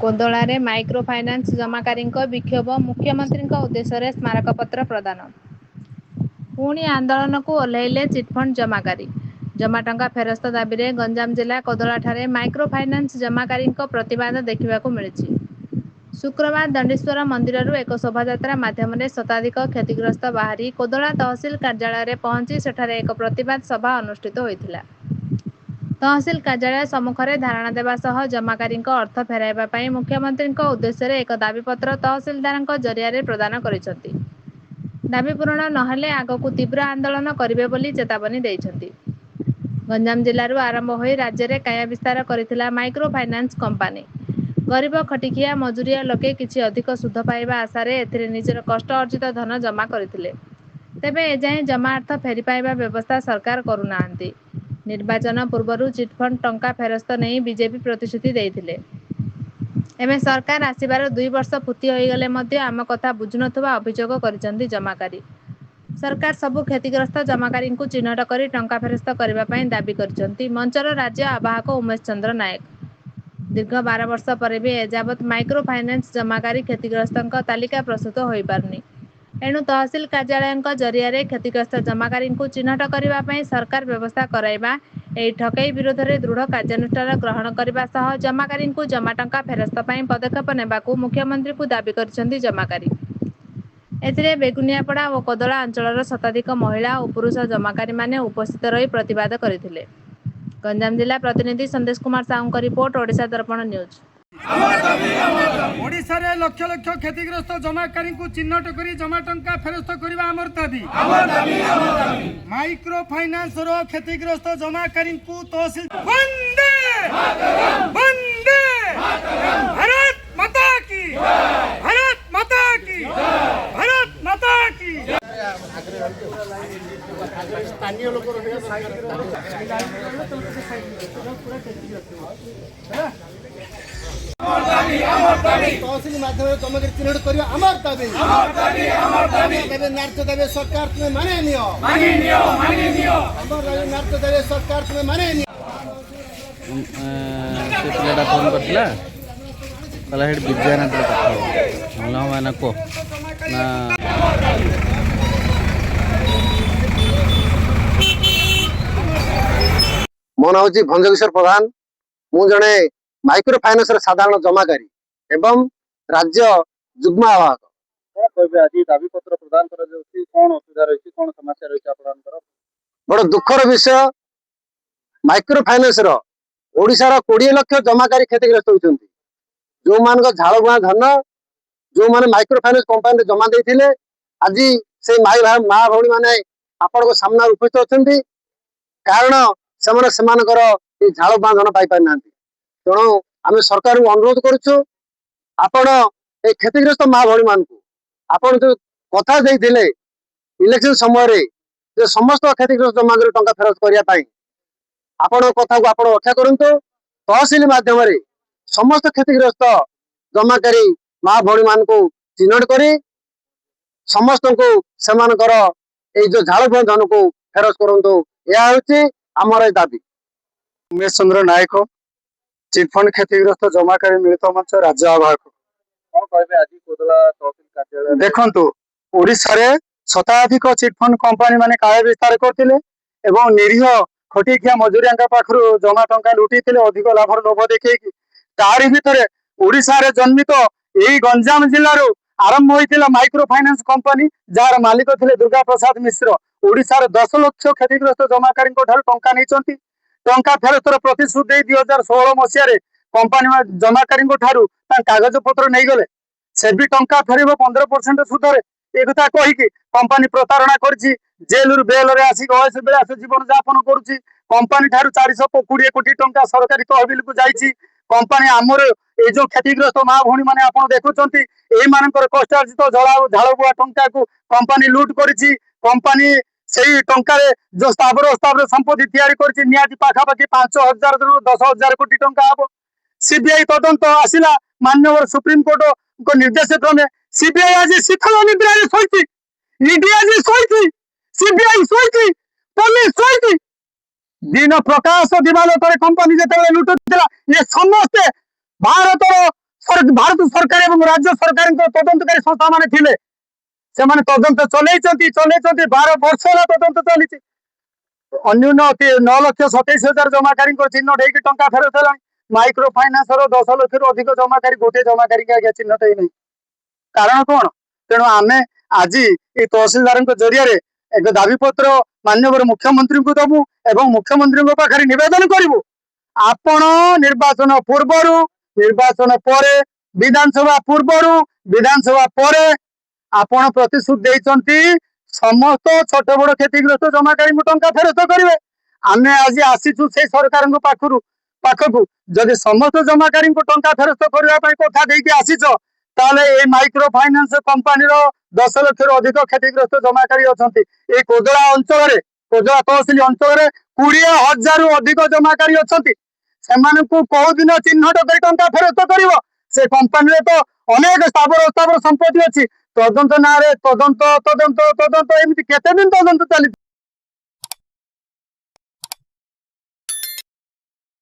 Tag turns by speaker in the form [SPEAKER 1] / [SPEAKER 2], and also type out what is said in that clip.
[SPEAKER 1] कोदोलारे micro finance जमाकारी विक्षोभ मुख्यमंत्री उद्देश्य स्मारकपत्र प्रदान। पुणी आंदोलन को ओह्लैले चिटफंड जमाकारी। जमा टंका फेरस्त दाबी में गंजाम जिला कोदोलाठारे माइक्रो फाइनान्स जमाकारी प्रतिवाद देखा मिली। शुक्रवार दंडेश्वर मंदिर एक शोभायात्रा माध्यम शताधिक क्षतिग्रस्त बाहरी कोदोला तहसिल कार्यालय पहुंची सेठारे एक प्रतिवाद सभा अनुष्ठित होता। तहसिल कार्यालय सम्मुखें धारणा देवा सह जमाकारी अर्थ फेराइबा पई मुख्यमंत्री उद्देश्य एक दाबीपत्र तहसिलदार जरिया प्रदान करिसेंति। दाबी पूरण नहेले आगकू तीव्र आंदोलन करिवे बोली चेतावनी देइछंति। गंजाम जिल्लारू आरंभ हो राज्य में काया विस्तार करथिला माइक्रो फाइनान्स कंपानी। गरीब खटिकिया मजुरिया लोके किछि अधिक सुध पाइबा आशार एथिरे निजर कष्ट अर्जित धन जमा करथिले। तेबे एजाएं जमा अर्थ फेरी पाइबा व्यवस्था सरकार करुनाहांती। निर्वाचन पूर्व चिटफंड टंका फेरस्त नहीं बीजेपी प्रतिश्रुति देइथिले। एवं सरकार आसबार 2 वर्ष पूर्ति होगले आम कथा बुझुनथुवा अभियोग करिसेंति जमाकारी। सरकार सबु क्षतिग्रस्त जमाकारी चिन्हट कर टंका फेरस्त करने दाबी करिसेंति मंचर राज्य आवाहक उमेश चंद्र नायक। दीर्घ 12 वर्ष पर भी एजावत माइक्रो फाइनान्स जमाकारी क्षतिग्रस्त तालिका प्रस्तुत हो पारनी। एणु तहसिल कार्यालय जरिया क्षतिग्रस्त जमाकारी चिन्हट करने सरकार व्यवस्था कराइबा एही ठकई विरोध में दृढ़ कार्यानुष्ठान ग्रहण करने सह जमाकारी जमा टंका फेरस्त पदक्षेप नेबाकू मुख्यमंत्री को दाबी करिसेंति जमाकारी। एथिरे बेगुनियापड़ा और कोदला अंचलर शताधिक महिला और पुरुष जमाकारी माने उपस्थित रही प्रतिवाद करथिले। गंजाम जिला प्रतिनिधि संदेश कुमार साहू रिपोर्ट ओडिशा दर्पण न्यूज।
[SPEAKER 2] ओडिशा रे लक्ष लक्ष क्षतिग्रस्त जमाकारी चिन्हट कर जमा टंका फेरस्त करबा आमर दाबी। माइक्रो फाइनान्स रो क्षतिग्रस्त जमाकारी तहसिल वंदे वंदे भारत माता की भारत माता की भारत माता की। स्थानीय लोक तहसिल माध्यम जमाकारी चिन्हट कर आमर दाबी। नार्थ देवे सरकार तुम्हें माने नियो नार्थ देवे सरकार तुम्हें माने नियो।
[SPEAKER 3] से पिलाटा फोन करथिला कहला हेड विद्यानाथ कथा होला माने को ना
[SPEAKER 4] मो ना हूँ भंजकिशोर प्रधान। मु जड़े माइक्रो फाइनान्स साधारण जमाकारी एवं राज्य जुग्म आवाहक।
[SPEAKER 3] आज दाबीपत्र प्रदान कौन असुविधा रही कौन समस्या रही
[SPEAKER 4] बड़ दुखर विषय माइक्रो फाइनान्स ओडिशार 20 लाख जमाकारी क्षतिग्रस्त होती। जो मान झाड़बुआ धन जो माने माइक्रो फाइनान्स कंपानी जमा देते आज से माँ भौणी मैंने आपण सामना उपस्थित अच्छा कारण से झाड़बुआ धन पाई पारि ना। तेणु आम सरकार को अनुरोध करुचु आपण ए क्षतिग्रस्त माँ भौणी मान आपण जो कथा देते इलेक्शन समय जो समस्त क्षतिग्रस्त जमाकारी टंका फेरस्त करने आपण कथा को आपण रक्षा करूँ। तहसिल माध्यम समस्त क्षतिग्रस्त जमाकारी माँ भौणी मान को चिन्हट कर समस्त को सेमानकर ए जो झाड़बुआ धन को फेरस्त करूँ। यह हूँ आमर दाबी।
[SPEAKER 5] उमेश चंद्र नायक चिटफंड क्षतिग्रस्त जमाकारी मिलित मंच राज्य आवाहक।
[SPEAKER 3] कौन कहबे आज कोदला तहसिल कार्यालय
[SPEAKER 5] देखंतु ओडिशा रे शताधिक चिटफंड कंपानी माने काय विस्तार करथिले एवं निरीह खटिकिया मजुरिया पाखरु जमा टंका लुटिथिले अधिक लाभर लोभ देखैकी तारि भितरे ओडिशा रे जन्मित एई गंजाम जिल्लारू आरंभ होइथिला माइक्रो फाइनान्स कंपानी जार मालिक थिले दुर्गा प्रसाद मिश्र। ओडिशा रे 10 लाख क्षतिग्रस्त जमाकारी ठारू टंका नैचंती। टंका फेरस्तर प्रतिश्रुति 2016 मसीह कंपानी जमाकारी ठारू कागज पत्र नहीं गले से भी टंका फेर 15% सुधरे एक कथा कहीकि कंपानी प्रतारणा करछि। जेल बेल रे आसिक अयस बेला से जीवन यापन करुछि। कंपानी ठारू 420 कोटी टंका सरकारी तहबिल को जाइछि। कंपानी आमर ये जो क्षतिग्रस्त माँ भौणी मैंने आप देखुंत यही कष्टार्जित झाड़बुआ टंका को कंपानी लुट करिछि। कंपानी से टंका जो स्थावर अस्थावर संपत्ति तैयारी करछि निहाती पाखापाखि 5,000 ରୁ 10,000 कोटी टंका हम। सीबीआई तदंत आसिला माननीय सुप्रीम कोर्ट निर्देश क्रमे सीबीआई आज शीतल निद्रा शोची ईडी आज शोची सीबीआई शोची पुलिस शोची दिन प्रकाश दिवालतर कंपानी जो लुटुला ये समस्ते भारत ଭାରତ ସରକାର ଏବଂ ରାଜ୍ୟ ସରକାରଙ୍କ ତଦନ୍ତକାରୀ ସଂସ୍ଥା ମାନେ ଥିଲେ ସେମାନେ ତଦନ୍ତ ଚଲେଇଛନ୍ତି 12 ବର୍ଷ ହେଲା ତଦନ୍ତ ଚାଲିଛି। ଅନ୍ୟୁନ 9,27,000 ଜମାକାରୀଙ୍କ ଚିହ୍ନଟ ହେଇକି ଟଙ୍କା ଫେରସ୍ତ ହେଲାଣି। ମାଇକ୍ରୋ ଫାଇନାନ୍ସର 10 ଲକ୍ଷରୁ ଅଧିକ ଜମାକାରୀ ଗୋଟିଏ ଜମାକାରୀ ଆଜ୍ଞା ଚିହ୍ନଟ ହେଇନାହିଁ। କାରଣ କଣ? ତେଣୁ ଆମେ ଆଜି এই ତହସିଲଦାରଙ୍କ ଜରିଆରେ ଏକ ଦାବିପତ୍ର ମାନ୍ୟବର ମୁଖ୍ୟମନ୍ତ୍ରୀଙ୍କୁ ଦେବୁ ଏବଂ ମୁଖ୍ୟମନ୍ତ୍ରୀଙ୍କ ପାଖରେ ନିବେଦନ କରିବୁ ଆପଣ ନିର୍ବାଚନ ପୂର୍ବରୁ ନିର୍ବାଚନ ପରେ ବିଧାନସଭା ପୂର୍ବରୁ ବିଧାନସଭା ପରେ ଆପଣ ପ୍ରତିଶ୍ରୁତି ଦେଇଛନ୍ତି ସମସ୍ତ ଛୋଟ ବଡ କ୍ଷତିଗ୍ରସ୍ତ ଜମାକାରୀଙ୍କୁ ଟଙ୍କା ଫେରସ୍ତ କରିବେ। ଆମେ ଆଜି ଆସିଛୁ ସେଇ ସରକାରଙ୍କ ପାଖକୁ ଯଦି ସମସ୍ତ ଜମାକାରୀଙ୍କୁ ଟଙ୍କା ଫେରସ୍ତ କରିବା ପାଇଁ କଥା ଦେଇକି ଆସିଛ ତାହେଲେ এই ମାଇକ୍ରୋ ଫାଇନାନ୍ସ କମ୍ପାନୀର 10 ଲକ୍ଷରୁ ଅଧିକ କ୍ଷତିଗ୍ରସ୍ତ ଜମାକାରୀ ଅଛନ୍ତି। এই କୋଦଳା ଅଞ୍ଚଳରେ କୋଦଳା ତହସିଲ ଅଞ୍ଚଳରେ 20,000ରୁ ଅଧିକ ଜମାକାରୀ ଅଛନ୍ତି। ସେମାନଙ୍କୁ କୋଉ ଦିନ ଚିହ୍ନଟ କରି ଟଙ୍କା ଫେରସ୍ତ କରିବ? ସେ କମ୍ପାନୀରେ ତ ଅନେକ ସ୍ଥାବର ସମ୍ପତ୍ତି ଅଛି। ତଦନ୍ତ ନାଁରେ ତଦନ୍ତ ଏମିତି କେତେ ଦିନ ତଦନ୍ତ ଚାଲିଛି?